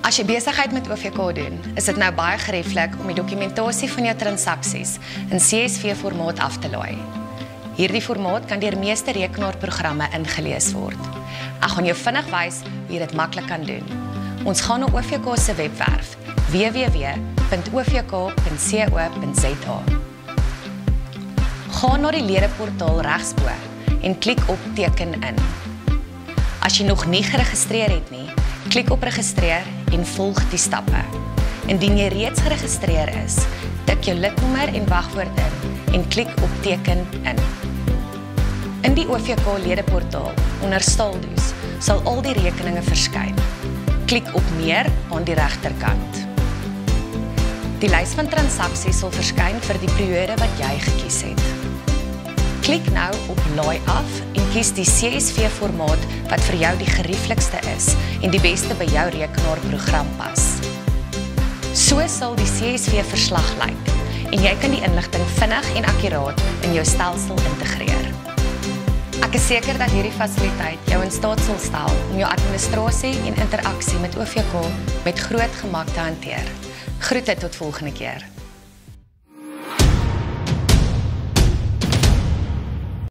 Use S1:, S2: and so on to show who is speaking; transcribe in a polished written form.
S1: As jy besigheid met OVK doen, is dit nou baie gerieflik om die dokumentasie van jou transaksies in CSV-formaat af te laai. Hierdie formaat kan deur meeste rekenaarprogramme ingelees word. Ek gaan jou vinnig wys hoe jy dit maklik kan doen. Ons gaan na OVK se webwerf www.ovk.co.za. Gaan na die ledeportaal regsbo en klik op teken in. As jy nog nie geregistreer het nie, klik op registreer en volg die stappe. Indien jy reeds geregistreer is, tik jou lidnommer en wagwoord in en klik op teken in. In die OVK ledeportaal onder saldo's sal al die rekeninge verskyn. Klik op meer aan die regterkant. Die lys van transaksies sal verskyn vir die periode wat jy gekies het. Klik nou op laai af en kies die CSV-formaat wat vir jou die gerieflikste is en die beste by jou rekenaarprogram pas. So sal die CSV-verslag lyk en jy kan die inligting vinnig en akkuraat in jou stelsel integreer. Ek is seker dat hierdie fasiliteit jou in staat sal stel om jou administrasie en interaksie met OVK met groot gemak te hanteer. Groete tot volgende keer.